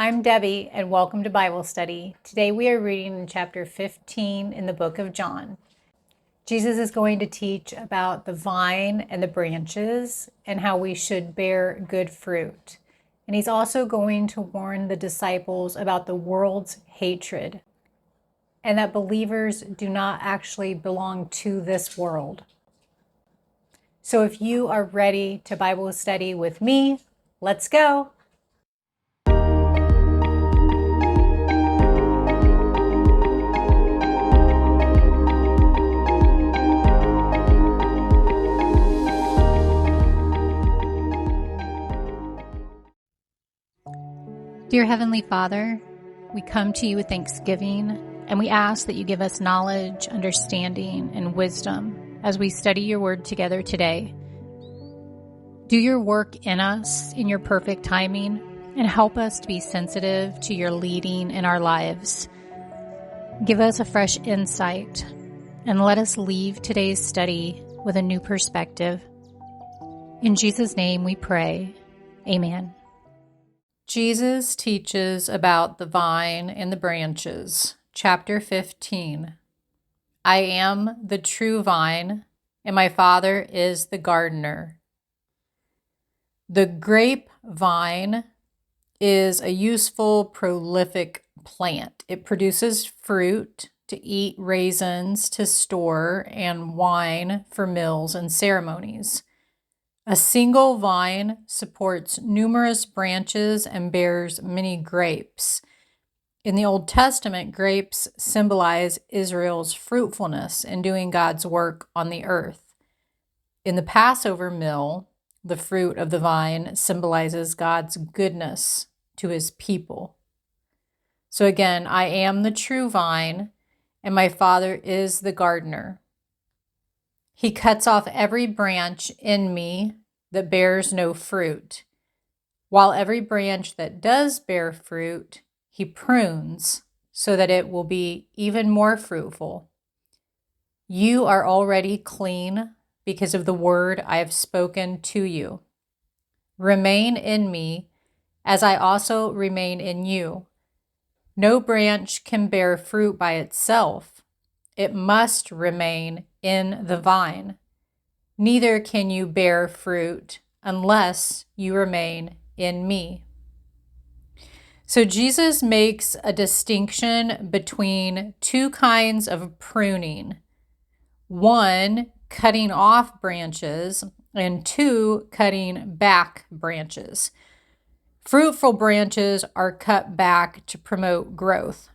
I'm Debbie, and welcome to Bible Study. Today we are reading in chapter 15 in the book of John. Jesus is going to teach about the vine and the branches and how we should bear good fruit. And he's also going to warn the disciples about the world's hatred and that believers do not actually belong to this world. So if you are ready to Bible study with me, let's go. Dear Heavenly Father, we come to you with thanksgiving, and we ask that you give us knowledge, understanding, and wisdom as we study your word together today. Do your work in us in your perfect timing, and help us to be sensitive to your leading in our lives. Give us a fresh insight, and let us leave today's study with a new perspective. In Jesus' name we pray. Amen. Jesus teaches about the vine and the branches. Chapter 15. I am the true vine, and my Father is the gardener. The grapevine is a useful, prolific plant. It produces fruit to eat, raisins to store, and wine for meals and ceremonies. A single vine supports numerous branches and bears many grapes. In the Old Testament, grapes symbolize Israel's fruitfulness in doing God's work on the earth. In the Passover meal, the fruit of the vine symbolizes God's goodness to his people. So again, I am the true vine, and my Father is the gardener. He cuts off every branch in me that bears no fruit, while every branch that does bear fruit, he prunes so that it will be even more fruitful. You are already clean because of the word I have spoken to you. Remain in me as I also remain in you. No branch can bear fruit by itself. It must remain in the vine. Neither can you bear fruit unless you remain in me. So Jesus makes a distinction between two kinds of pruning. One, cutting off branches, and two, cutting back branches. Fruitful branches are cut back to promote growth.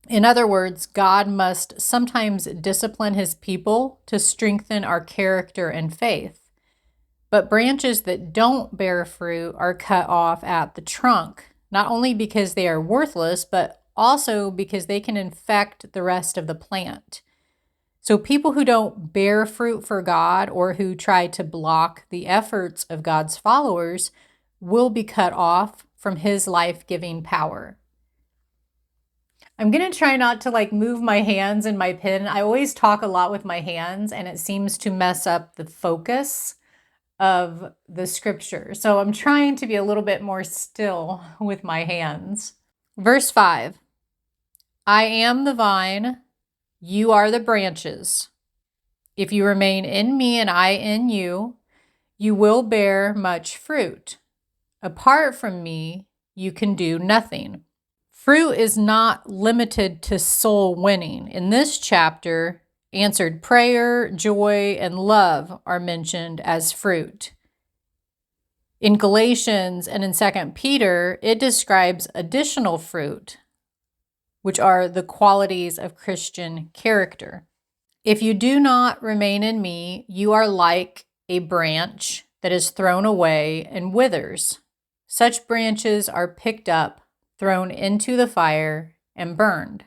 In other words, God must sometimes discipline his people to strengthen our character and faith. But branches that don't bear fruit are cut off at the trunk, not only because they are worthless, but also because they can infect the rest of the plant. So people who don't bear fruit for God or who try to block the efforts of God's followers will be cut off from his life-giving power. I'm going to try not to move my hands in my pen. I always talk a lot with my hands and it seems to mess up the focus of the scripture. So I'm trying to be a little bit more still with my hands. Verse 5. I am the vine, you are the branches. If you remain in me and I in you, you will bear much fruit. Apart from me, you can do nothing. Fruit is not limited to soul winning. In this chapter, answered prayer, joy, and love are mentioned as fruit. In Galatians and in 2 Peter, it describes additional fruit, which are the qualities of Christian character. If you do not remain in me, you are like a branch that is thrown away and withers. Such branches are picked up, thrown into the fire, and burned.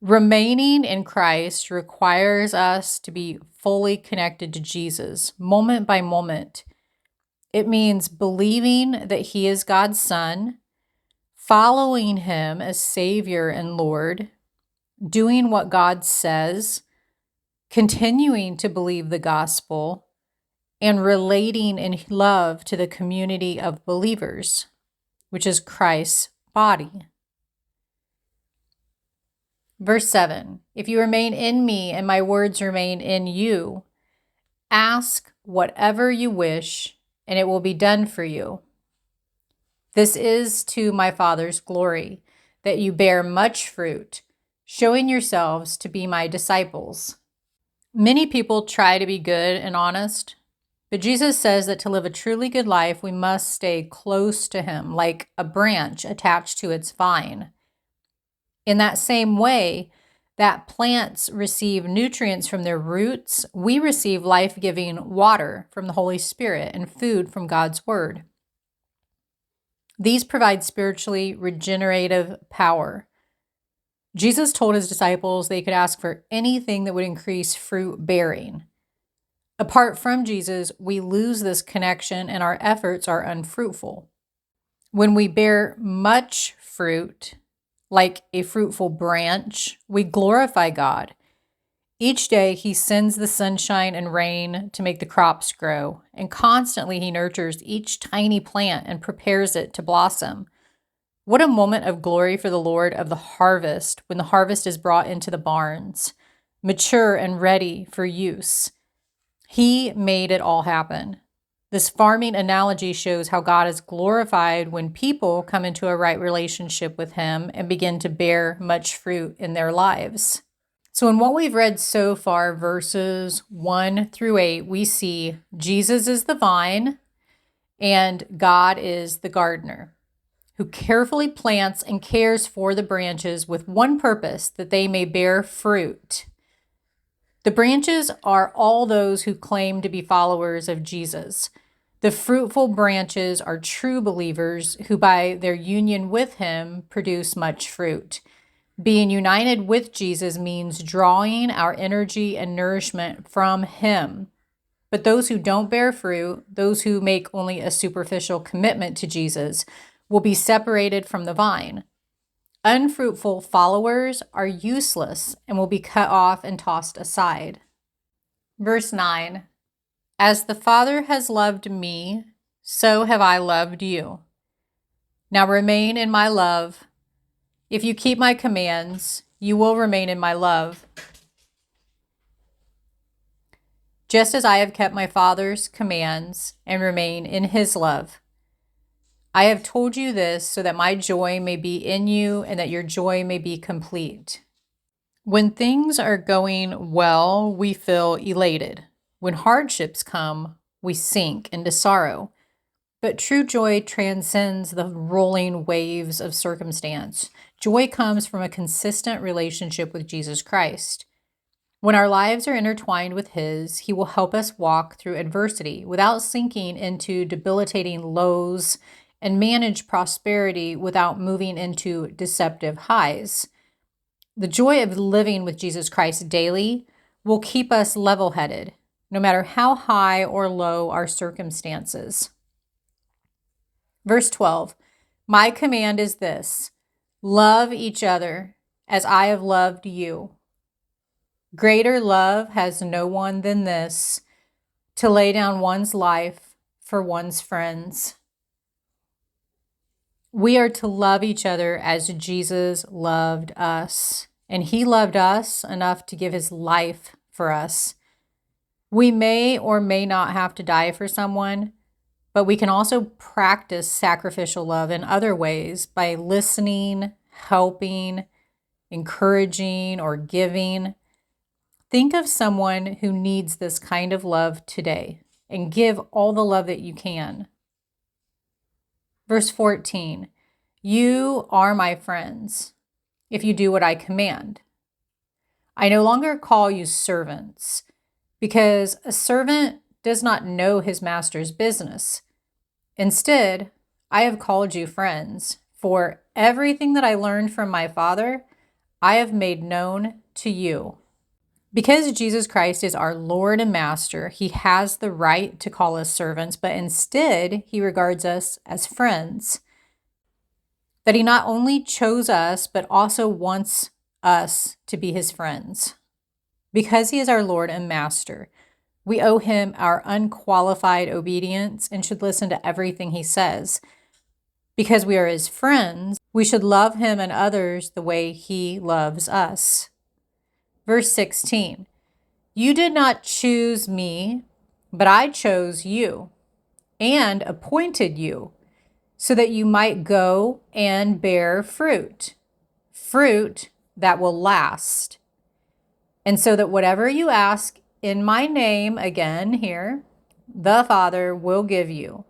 Remaining in Christ requires us to be fully connected to Jesus, moment by moment. It means believing that he is God's Son, following him as Savior and Lord, doing what God says, continuing to believe the gospel, and relating in love to the community of believers. which is Christ's body. Verse 7, if you remain in me and my words remain in you, ask whatever you wish, and it will be done for you. This is to my Father's glory, that you bear much fruit, showing yourselves to be my disciples. Many people try to be good and honest, but Jesus says that to live a truly good life, we must stay close to him, like a branch attached to its vine. In that same way that plants receive nutrients from their roots, we receive life-giving water from the Holy Spirit and food from God's Word. These provide spiritually regenerative power. Jesus told his disciples they could ask for anything that would increase fruit bearing. Apart from Jesus, we lose this connection and our efforts are unfruitful. When we bear much fruit, like a fruitful branch, we glorify God. Each day he sends the sunshine and rain to make the crops grow, and constantly he nurtures each tiny plant and prepares it to blossom. What a moment of glory for the Lord of the harvest when the harvest is brought into the barns, mature and ready for use. He made it all happen. This farming analogy shows how God is glorified when people come into a right relationship with him and begin to bear much fruit in their lives. So in what we've read so far, verses 1 through 8, we see Jesus is the vine and God is the gardener, who carefully plants and cares for the branches with one purpose, that they may bear fruit. The branches are all those who claim to be followers of Jesus. The fruitful branches are true believers who, by their union with him, produce much fruit. Being united with Jesus means drawing our energy and nourishment from him. But those who don't bear fruit, those who make only a superficial commitment to Jesus, will be separated from the vine. Unfruitful followers are useless and will be cut off and tossed aside. Verse 9, as the Father has loved me, so have I loved you. Now remain in my love. If you keep my commands, you will remain in my love, just as I have kept my Father's commands and remain in his love. I have told you this so that my joy may be in you and that your joy may be complete. When things are going well, we feel elated. When hardships come, we sink into sorrow. But true joy transcends the rolling waves of circumstance. Joy comes from a consistent relationship with Jesus Christ. When our lives are intertwined with his, he will help us walk through adversity without sinking into debilitating lows and manage prosperity without moving into deceptive highs. The joy of living with Jesus Christ daily will keep us level-headed, no matter how high or low our circumstances. Verse 12, my command is this, love each other as I have loved you. Greater love has no one than this, to lay down one's life for one's friends. We are to love each other as Jesus loved us, and he loved us enough to give his life for us. We may or may not have to die for someone, but we can also practice sacrificial love in other ways by listening, helping, encouraging, or giving. Think of someone who needs this kind of love today and give all the love that you can. Verse 14, you are my friends if you do what I command. I no longer call you servants, because a servant does not know his master's business. Instead, I have called you friends, for everything that I learned from my Father, I have made known to you. Because Jesus Christ is our Lord and Master, he has the right to call us servants, but instead he regards us as friends. That he not only chose us, but also wants us to be his friends. Because he is our Lord and Master, we owe him our unqualified obedience and should listen to everything he says. Because we are his friends, we should love him and others the way he loves us. Verse 16, you did not choose me, but I chose you and appointed you so that you might go and bear fruit, fruit that will last. And so that whatever you ask in my name, again here, the Father will give you.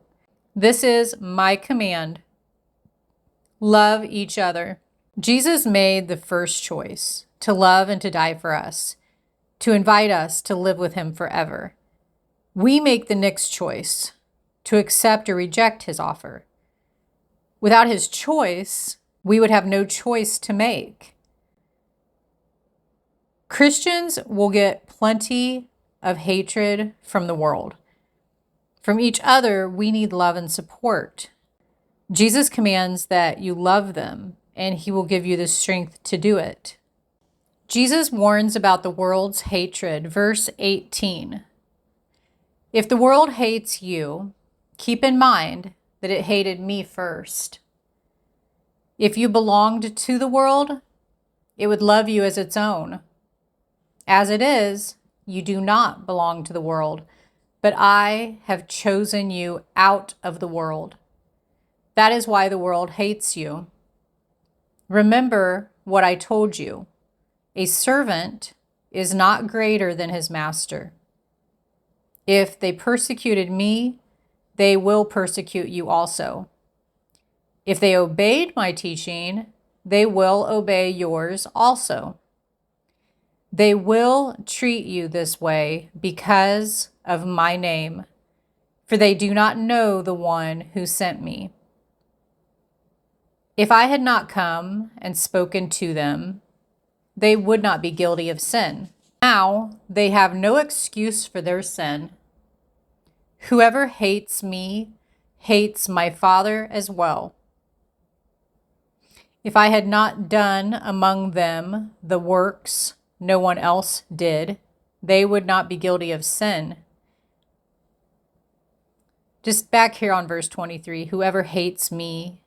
This is my command. Love each other. Jesus made the first choice to love and to die for us, to invite us to live with him forever. We make the next choice to accept or reject his offer. Without his choice, we would have no choice to make. Christians will get plenty of hatred from the world. From each other, we need love and support. Jesus commands that you love them, and he will give you the strength to do it. Jesus warns about the world's hatred. Verse 18. If the world hates you, keep in mind that it hated me first. If you belonged to the world, it would love you as its own. As it is, you do not belong to the world, but I have chosen you out of the world. That is why the world hates you. Remember what I told you. A servant is not greater than his master. If they persecuted me, they will persecute you also. If they obeyed my teaching, they will obey yours also. They will treat you this way because of my name, for they do not know the one who sent me. If I had not come and spoken to them, they would not be guilty of sin. Now they have no excuse for their sin. Whoever hates me hates my Father as well. If I had not done among them the works no one else did, they would not be guilty of sin. Just back here on verse 23, whoever hates me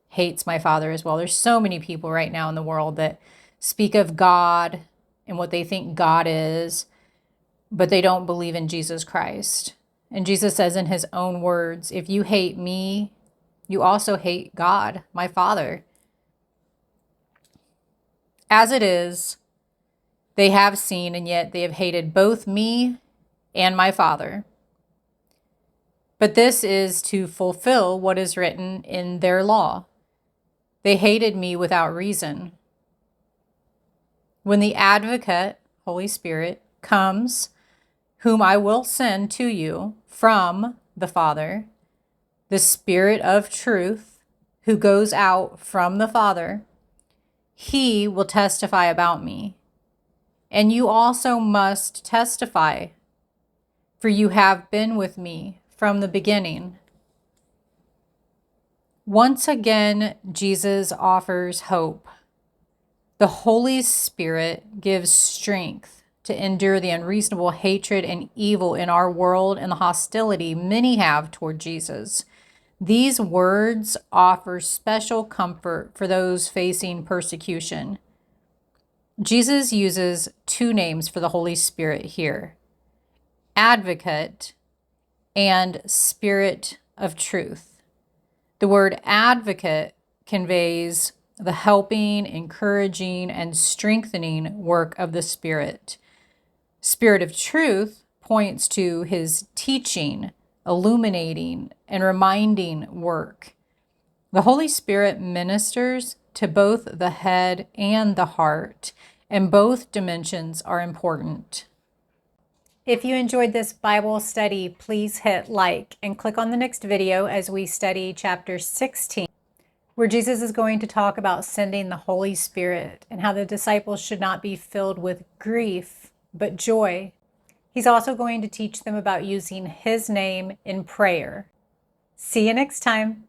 hates my Father as well. There's so many people right now in the world that speak of God and what they think God is, but they don't believe in Jesus Christ. And Jesus says in his own words, if you hate me, you also hate God, my Father. As it is, they have seen, and yet they have hated both me and my Father. But this is to fulfill what is written in their law. They hated me without reason. When the Advocate, Holy Spirit, comes, whom I will send to you from the Father, the Spirit of truth, who goes out from the Father, he will testify about me. And you also must testify, for you have been with me from the beginning. Once again, Jesus offers hope. The Holy Spirit gives strength to endure the unreasonable hatred and evil in our world and the hostility many have toward Jesus. These words offer special comfort for those facing persecution. Jesus uses two names for the Holy Spirit here: Advocate and Spirit of Truth. The word advocate conveys the helping, encouraging, and strengthening work of the Spirit. Spirit of Truth points to his teaching, illuminating, and reminding work. The Holy Spirit ministers to both the head and the heart, and both dimensions are important. If you enjoyed this Bible study, please hit like and click on the next video as we study chapter 16, where Jesus is going to talk about sending the Holy Spirit and how the disciples should not be filled with grief, but joy. He's also going to teach them about using his name in prayer. See you next time.